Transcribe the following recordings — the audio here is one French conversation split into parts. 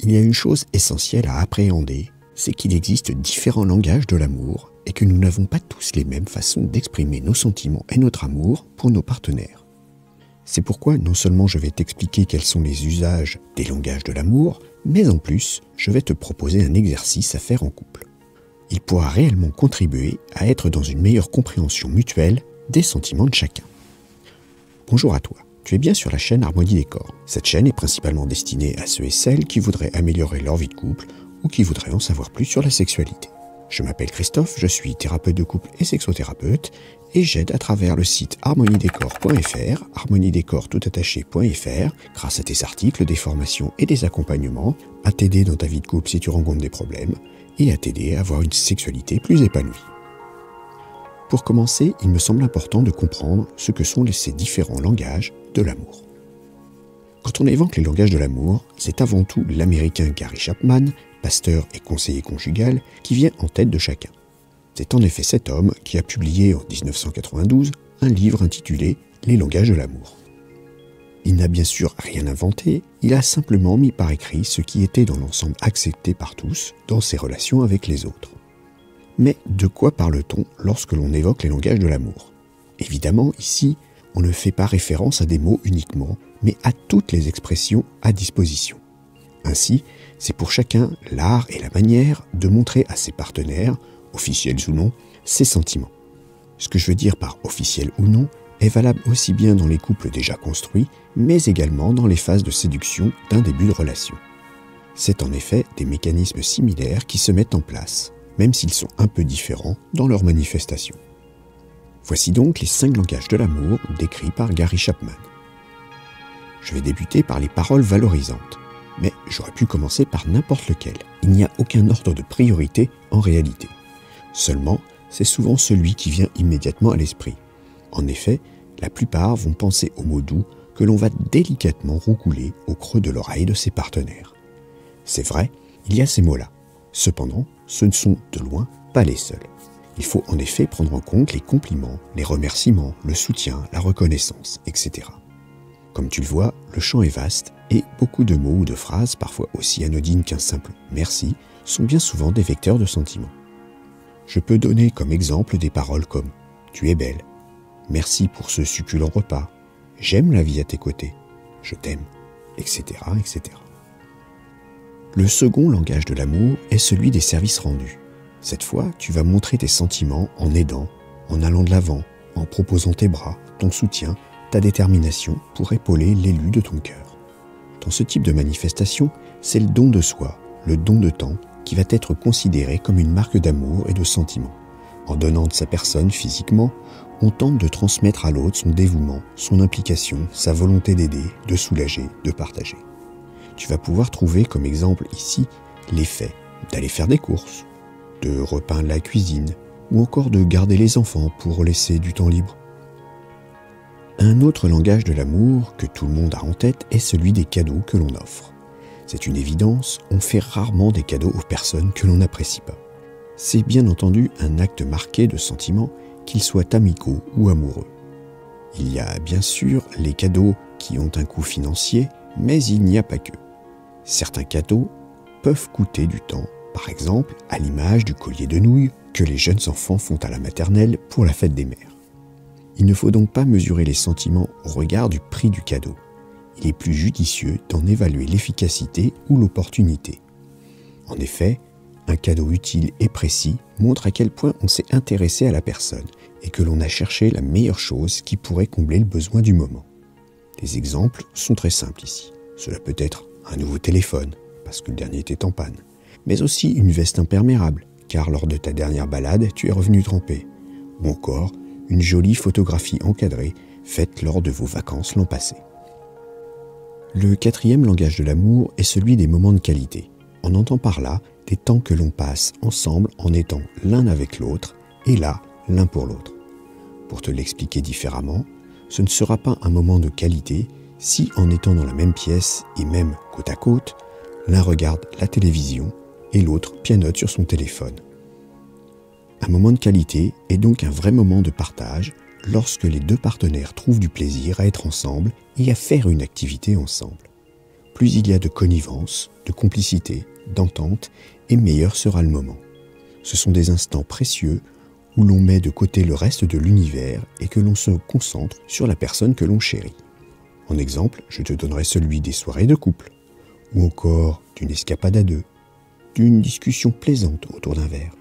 Il y a une chose essentielle à appréhender, c'est qu'il existe différents langages de l'amour et que nous n'avons pas tous les mêmes façons d'exprimer nos sentiments et notre amour pour nos partenaires. C'est pourquoi non seulement je vais t'expliquer quels sont les usages des langages de l'amour, mais en plus, je vais te proposer un exercice à faire en couple. Il pourra réellement contribuer à être dans une meilleure compréhension mutuelle des sentiments de chacun. Bonjour à toi, tu es bien sur la chaîne Harmonie Décor. Cette chaîne est principalement destinée à ceux et celles qui voudraient améliorer leur vie de couple ou qui voudraient en savoir plus sur la sexualité. Je m'appelle Christophe, je suis thérapeute de couple et sexothérapeute et j'aide à travers le site harmoniedécor.fr, harmoniedécor.fr, grâce à tes articles, des formations et des accompagnements, à t'aider dans ta vie de couple si tu rencontres des problèmes et à t'aider à avoir une sexualité plus épanouie. Pour commencer, il me semble important de comprendre ce que sont ces différents langages de l'amour. Quand on évoque les langages de l'amour, c'est avant tout l'américain Gary Chapman, pasteur et conseiller conjugal, qui vient en tête de chacun. C'est en effet cet homme qui a publié en 1992 un livre intitulé « Les langages de l'amour ». Il n'a bien sûr rien inventé, il a simplement mis par écrit ce qui était dans l'ensemble accepté par tous dans ses relations avec les autres. Mais de quoi parle-t-on lorsque l'on évoque les langages de l'amour? Évidemment, ici, on ne fait pas référence à des mots uniquement, mais à toutes les expressions à disposition. Ainsi, c'est pour chacun l'art et la manière de montrer à ses partenaires, officiels ou non, ses sentiments. Ce que je veux dire par officiel ou non est valable aussi bien dans les couples déjà construits, mais également dans les phases de séduction d'un début de relation. C'est en effet des mécanismes similaires qui se mettent en place, même s'ils sont un peu différents dans leur manifestation. Voici donc les 5 langages de l'amour décrits par Gary Chapman. Je vais débuter par les paroles valorisantes. Mais j'aurais pu commencer par n'importe lequel. Il n'y a aucun ordre de priorité en réalité. Seulement, c'est souvent celui qui vient immédiatement à l'esprit. En effet, la plupart vont penser aux mots doux que l'on va délicatement roucouler au creux de l'oreille de ses partenaires. C'est vrai, il y a ces mots-là. Cependant, ce ne sont de loin pas les seuls. Il faut en effet prendre en compte les compliments, les remerciements, le soutien, la reconnaissance, etc. Comme tu le vois, le champ est vaste et beaucoup de mots ou de phrases, parfois aussi anodines qu'un simple « merci », sont bien souvent des vecteurs de sentiments. Je peux donner comme exemple des paroles comme « tu es belle »,« merci pour ce succulent repas »,« j'aime la vie à tes côtés »,« je t'aime », etc., etc. Le second langage de l'amour est celui des services rendus. Cette fois, tu vas montrer tes sentiments en aidant, en allant de l'avant, en proposant tes bras, ton soutien, ta détermination pour épauler l'élu de ton cœur. Dans ce type de manifestation, c'est le don de soi, le don de temps, qui va être considéré comme une marque d'amour et de sentiment. En donnant de sa personne physiquement, on tente de transmettre à l'autre son dévouement, son implication, sa volonté d'aider, de soulager, de partager. Tu vas pouvoir trouver comme exemple ici l'effet d'aller faire des courses, de repeindre la cuisine ou encore de garder les enfants pour laisser du temps libre. Un autre langage de l'amour que tout le monde a en tête est celui des cadeaux que l'on offre. C'est une évidence, on fait rarement des cadeaux aux personnes que l'on n'apprécie pas. C'est bien entendu un acte marqué de sentiments, qu'ils soient amicaux ou amoureux. Il y a bien sûr les cadeaux qui ont un coût financier, mais il n'y a pas que. Certains cadeaux peuvent coûter du temps, par exemple à l'image du collier de nouilles que les jeunes enfants font à la maternelle pour la fête des mères. Il ne faut donc pas mesurer les sentiments au regard du prix du cadeau. Il est plus judicieux d'en évaluer l'efficacité ou l'opportunité. En effet, un cadeau utile et précis montre à quel point on s'est intéressé à la personne et que l'on a cherché la meilleure chose qui pourrait combler le besoin du moment. Les exemples sont très simples ici. Cela peut être un nouveau téléphone, parce que le dernier était en panne, mais aussi une veste imperméable, car lors de ta dernière balade, tu es revenu trempé, ou encore une jolie photographie encadrée faite lors de vos vacances l'an passé. Le 4e langage de l'amour est celui des moments de qualité. On entend par là des temps que l'on passe ensemble en étant l'un avec l'autre et là, l'un pour l'autre. Pour te l'expliquer différemment, ce ne sera pas un moment de qualité si, en étant dans la même pièce et même côte à côte, l'un regarde la télévision et l'autre pianote sur son téléphone. Un moment de qualité est donc un vrai moment de partage lorsque les deux partenaires trouvent du plaisir à être ensemble et à faire une activité ensemble. plus il y a de connivence, de complicité, d'entente, et meilleur sera le moment. Ce sont des instants précieux où l'on met de côté le reste de l'univers et que l'on se concentre sur la personne que l'on chérit. En exemple, je te donnerai celui des soirées de couple, ou encore d'une escapade à deux, d'une discussion plaisante autour d'un verre,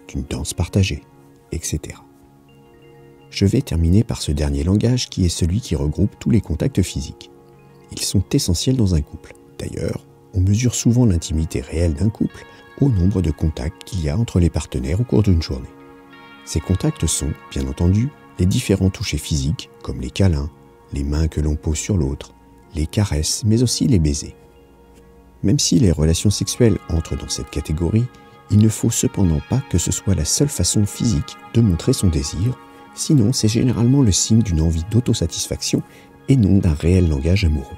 d'une danse partagée, etc. Je vais terminer par ce dernier langage qui est celui qui regroupe tous les contacts physiques. Ils sont essentiels dans un couple. D'ailleurs, on mesure souvent l'intimité réelle d'un couple au nombre de contacts qu'il y a entre les partenaires au cours d'une journée. Ces contacts sont, bien entendu, les différents touchés physiques, comme les câlins, les mains que l'on pose sur l'autre, les caresses, mais aussi les baisers. Même si les relations sexuelles entrent dans cette catégorie, il ne faut cependant pas que ce soit la seule façon physique de montrer son désir, sinon c'est généralement le signe d'une envie d'autosatisfaction et non d'un réel langage amoureux.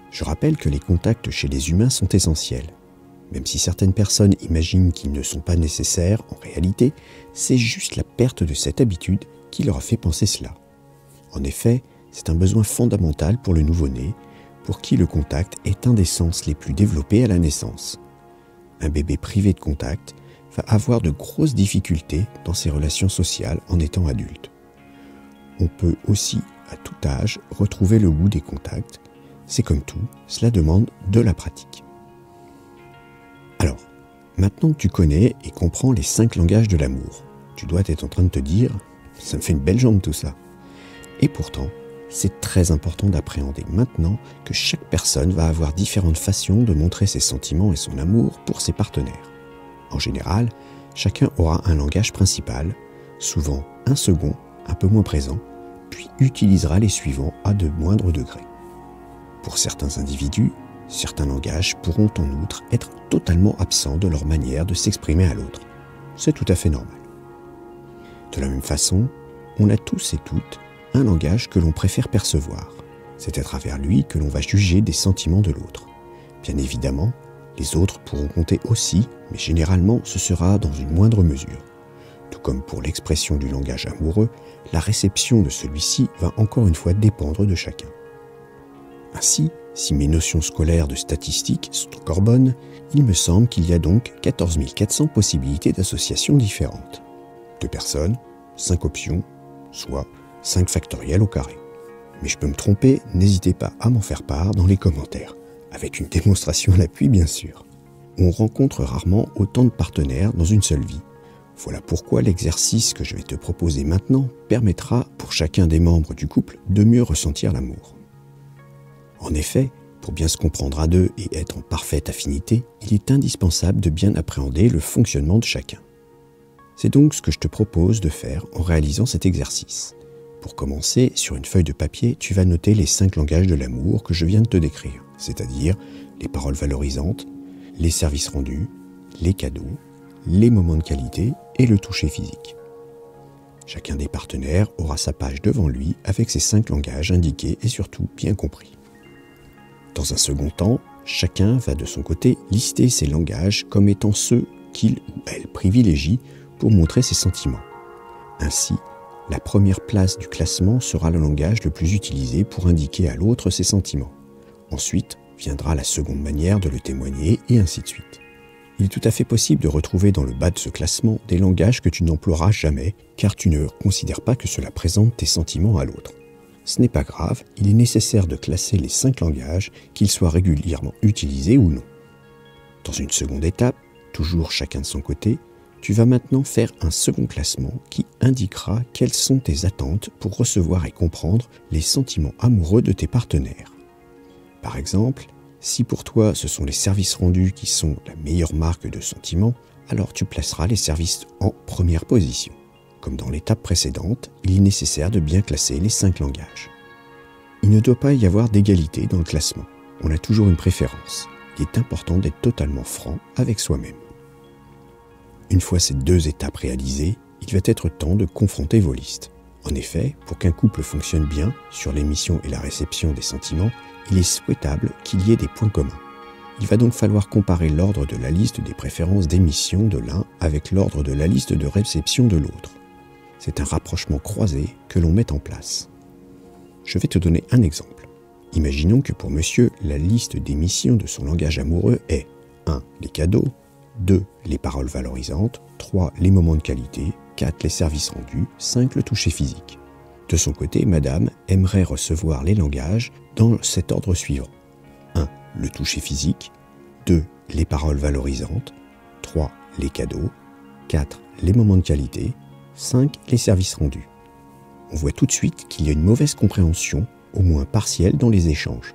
Je rappelle que les contacts chez les humains sont essentiels. Même si certaines personnes imaginent qu'ils ne sont pas nécessaires, en réalité, c'est juste la perte de cette habitude qui leur a fait penser cela. En effet, c'est un besoin fondamental pour le nouveau-né, pour qui le contact est un des sens les plus développés à la naissance. Un bébé privé de contact va avoir de grosses difficultés dans ses relations sociales en étant adulte. On peut aussi, à tout âge, retrouver le goût des contacts. C'est comme tout, cela demande de la pratique. Alors, maintenant que tu connais et comprends les 5 langages de l'amour, tu dois être en train de te dire « ça me fait une belle jambe tout ça ». Et pourtant, c'est très important d'appréhender maintenant que chaque personne va avoir différentes façons de montrer ses sentiments et son amour pour ses partenaires. En général, chacun aura un langage principal, souvent un second, un peu moins présent, puis utilisera les suivants à de moindres degrés. Pour certains individus, certains langages pourront en outre être totalement absents de leur manière de s'exprimer à l'autre. C'est tout à fait normal. De la même façon, on a tous et toutes un langage que l'on préfère percevoir. C'est à travers lui que l'on va juger des sentiments de l'autre. Bien évidemment, les autres pourront compter aussi, mais généralement ce sera dans une moindre mesure. Tout comme pour l'expression du langage amoureux, la réception de celui-ci va encore une fois dépendre de chacun. Ainsi, si mes notions scolaires de statistiques sont encore bonnes, il me semble qu'il y a donc 14 400 possibilités d'associations différentes. 2 personnes, 5 options, soit 5 factoriels au carré. Mais je peux me tromper, n'hésitez pas à m'en faire part dans les commentaires, avec une démonstration à l'appui bien sûr. On rencontre rarement autant de partenaires dans une seule vie. Voilà pourquoi l'exercice que je vais te proposer maintenant permettra pour chacun des membres du couple de mieux ressentir l'amour. En effet, pour bien se comprendre à deux et être en parfaite affinité, il est indispensable de bien appréhender le fonctionnement de chacun. C'est donc ce que je te propose de faire en réalisant cet exercice. Pour commencer, sur une feuille de papier, tu vas noter les 5 langages de l'amour que je viens de te décrire, c'est-à-dire les paroles valorisantes, les services rendus, les cadeaux, les moments de qualité et le toucher physique. Chacun des partenaires aura sa page devant lui avec ces 5 langages indiqués et surtout bien compris. Dans un second temps, chacun va de son côté lister ses langages comme étant ceux qu'il ou elle privilégie pour montrer ses sentiments. Ainsi, la première place du classement sera le langage le plus utilisé pour indiquer à l'autre ses sentiments. Ensuite viendra la seconde manière de le témoigner et ainsi de suite. Il est tout à fait possible de retrouver dans le bas de ce classement des langages que tu n'emploieras jamais car tu ne considères pas que cela présente tes sentiments à l'autre. Ce n'est pas grave, il est nécessaire de classer les 5 langages, qu'ils soient régulièrement utilisés ou non. Dans une seconde étape, toujours chacun de son côté, tu vas maintenant faire un second classement qui indiquera quelles sont tes attentes pour recevoir et comprendre les sentiments amoureux de tes partenaires. Par exemple, si pour toi ce sont les services rendus qui sont la meilleure marque de sentiments, alors tu placeras les services en première position. Comme dans l'étape précédente, il est nécessaire de bien classer les 5 langages. Il ne doit pas y avoir d'égalité dans le classement. On a toujours une préférence. Il est important d'être totalement franc avec soi-même. Une fois ces 2 étapes réalisées, il va être temps de confronter vos listes. En effet, pour qu'un couple fonctionne bien sur l'émission et la réception des sentiments, il est souhaitable qu'il y ait des points communs. Il va donc falloir comparer l'ordre de la liste des préférences d'émission de l'un avec l'ordre de la liste de réception de l'autre. C'est un rapprochement croisé que l'on met en place. Je vais te donner un exemple. Imaginons que pour monsieur, la liste des missions de son langage amoureux est 1. Les cadeaux, 2. Les paroles valorisantes, 3. Les moments de qualité, 4. Les services rendus, 5. Le toucher physique. De son côté, madame aimerait recevoir les langages dans cet ordre suivant. 1. Le toucher physique, 2. Les paroles valorisantes, 3. Les cadeaux, 4. Les moments de qualité, 5. Les services rendus. On voit tout de suite qu'il y a une mauvaise compréhension, au moins partielle, dans les échanges.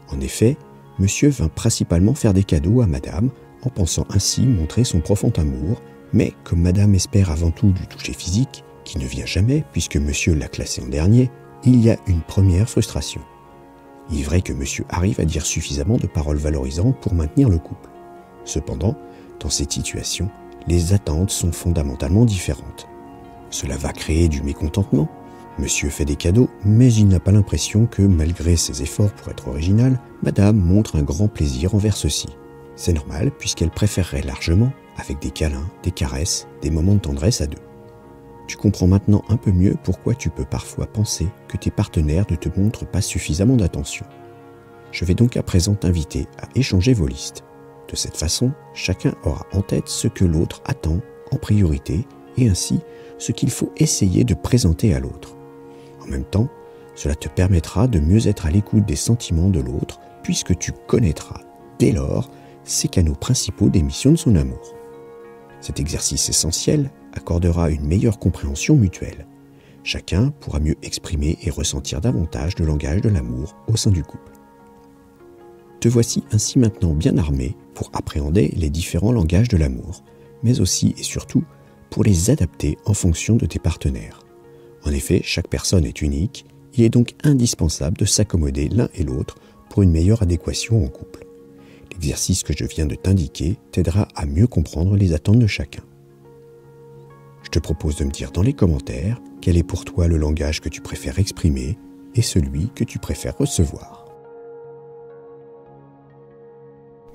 En effet, monsieur vint principalement faire des cadeaux à madame, en pensant ainsi montrer son profond amour, mais comme madame espère avant tout du toucher physique, qui ne vient jamais puisque monsieur l'a classé en dernier, il y a une première frustration. Il est vrai que monsieur arrive à dire suffisamment de paroles valorisantes pour maintenir le couple. Cependant, dans cette situation, les attentes sont fondamentalement différentes. Cela va créer du mécontentement. Monsieur fait des cadeaux, mais il n'a pas l'impression que, malgré ses efforts pour être original, madame montre un grand plaisir envers ceux-ci. C'est normal puisqu'elle préférerait largement, avec des câlins, des caresses, des moments de tendresse à deux. Tu comprends maintenant un peu mieux pourquoi tu peux parfois penser que tes partenaires ne te montrent pas suffisamment d'attention. Je vais donc à présent t'inviter à échanger vos listes. De cette façon, chacun aura en tête ce que l'autre attend en priorité et ainsi ce qu'il faut essayer de présenter à l'autre. En même temps, cela te permettra de mieux être à l'écoute des sentiments de l'autre puisque tu connaîtras, dès lors, ses canaux principaux d'émission de son amour. Cet exercice essentiel accordera une meilleure compréhension mutuelle. Chacun pourra mieux exprimer et ressentir davantage le langage de l'amour au sein du couple. Te voici ainsi maintenant bien armé pour appréhender les différents langages de l'amour, mais aussi et surtout pour les adapter en fonction de tes partenaires. En effet, chaque personne est unique, il est donc indispensable de s'accommoder l'un et l'autre pour une meilleure adéquation en couple. L'exercice que je viens de t'indiquer t'aidera à mieux comprendre les attentes de chacun. Je te propose de me dire dans les commentaires quel est pour toi le langage que tu préfères exprimer et celui que tu préfères recevoir.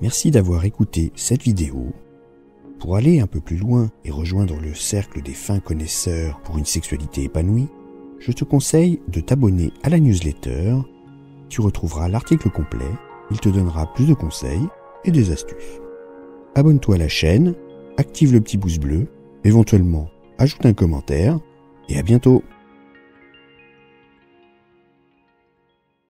Merci d'avoir écouté cette vidéo. Pour aller un peu plus loin et rejoindre le cercle des fins connaisseurs pour une sexualité épanouie, je te conseille de t'abonner à la newsletter. Tu retrouveras l'article complet, il te donnera plus de conseils et des astuces. Abonne-toi à la chaîne, active le petit pouce bleu, éventuellement ajoute un commentaire et à bientôt.